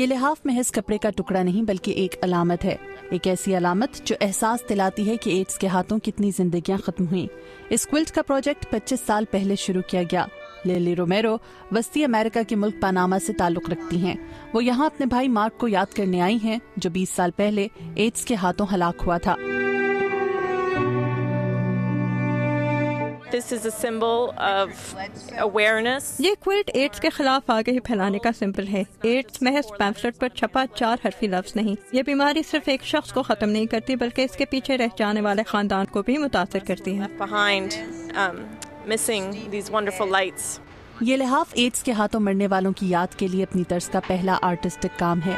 یہ لحاف محض کپڑے کا ٹکڑا نہیں بلکہ ایک علامت ہے، ایک ایسی علامت جو احساس دلاتی ہے کہ ایڈز کے ہاتھوں کتنی زندگیاں ختم ہوئیں۔ اس کوئلٹ کا پروجیکٹ 25 سال پہلے شروع کیا گیا۔ لیلی رومیرو وسطی امریکہ کے ملک پاناما سے تعلق رکھتی ہیں۔ وہ یہاں اپنے بھائی مارک کو یاد کرنے آئی ہیں جو 20 سال پہلے ایڈز کے ہاتھوں ہلاک ہوا تھا۔ This is a symbol of awareness. یہ کوئلٹ ایڈز کے خلاف آگہی پھیلانے کا سمبل ہے۔ ایڈز محض پیمفلٹ پر چھپا 4 حرفی لفظ نہیں، یہ بیماری صرف ایک شخص کو ختم نہیں کرتی بلکہ اس کے پیچھے رہ جانے والے خاندان کو بھی متاثر کرتی ہے۔ Behind missing these wonderful lights. یہ لحاف ایڈز کے ہاتھوں مرنے والوں کی یاد کے لیے اپنی طرز کا پہلا آرٹسٹک کام ہے۔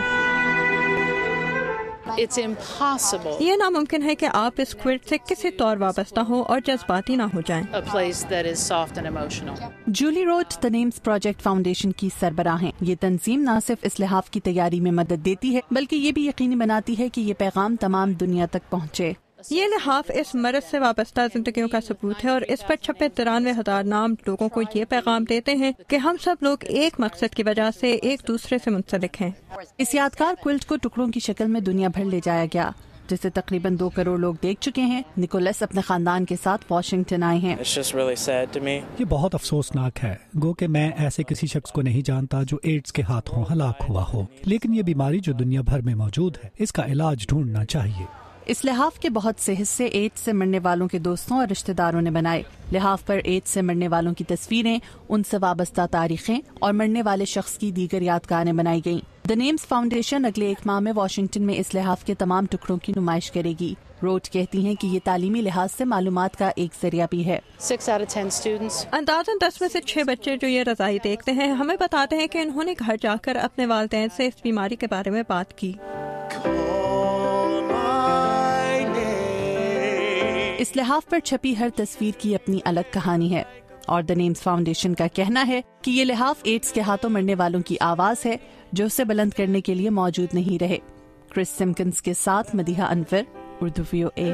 It's impossible. یہ ناممکن ہے کہ آپ اس کوئلٹ سے کسی طور وابستہ ہوں اور جذباتی نہ ہو جائیں۔ A place that is soft and emotional. Julie Rhode the Names Project Foundation کی سربراہ ہیں۔ یہ تنظیم نہ صرف اس لحاف کی تیاری میں مدد دیتی ہے بلکہ یہ بھی یقینی بناتی ہے کہ یہ پیغام تمام دنیا تک پہنچے۔ یہ لحاف اس مرض سے وابستہ زندگیوں کا ثبوت ہے اور اس پر چھپے 93,000 نام لوگوں کو یہ پیغام دیتے ہیں کہ ہم سب لوگ ایک مقصد کی وجہ سے ایک دوسرے سے منسلک ہیں۔ اس یادگار کوئلٹ کو ٹکڑوں کی شکل میں دنیا بھر لے جایا گیا جسے تقریباً 2 کروڑ لوگ دیکھ چکے ہیں۔ نکولس اپنے خاندان کے ساتھ واشنگٹن آئے ہیں۔ یہ بہت افسوسناک ہے، گو کہ میں ایسے کسی شخص کو نہیں جانتا جو ایڈز کے ہاتھوں ہلاک ہوا ہو، لیکن یہ بیماری جو دنیا بھر میں موجود ہے اس کا علاج ڈھونڈنا چاہیے۔ اس لحاف کے بہت سے حصے ایڈز سے مرنے والوں کے دوستوں اور رشتہ داروں نے بنائے۔ لحاف پر ایڈز سے مرنے والوں کی تصویریں، ان سے وابستہ تاریخیں اور مرنے والے شخص کی دیگر یادگاریں بنائی گئیں۔ دی نیمز فاؤنڈیشن اگلے 1 ماہ میں واشنگٹن میں اس لحاف کے تمام ٹکڑوں کی نمائش کرے گی۔ روڈ کہتی ہیں کہ یہ تعلیمی لحاظ سے معلومات کا ایک ذریعہ بھی ہے۔ 6 out of 10 students. اندازاً 10 میں سے 6 بچے جو یہ رضائی دیکھتے ہیں ہمیں بتاتے ہیں کہ انہوں نے گھر جا کر اپنے والدین سے اس بیماری کے بارے میں بات کی۔ اس لحاف پر چھپی ہر تصویر کی اپنی الگ کہانی ہے اور دی نیمز فاؤنڈیشن کا کہنا ہے کہ یہ لحاف ایڈز کے ہاتھوں مرنے والوں کی آواز ہے جو اسے بلند کرنے کے لیے موجود نہیں رہے۔ کرس سمکنز کے ساتھ مدیحہ انور، اردو VOA۔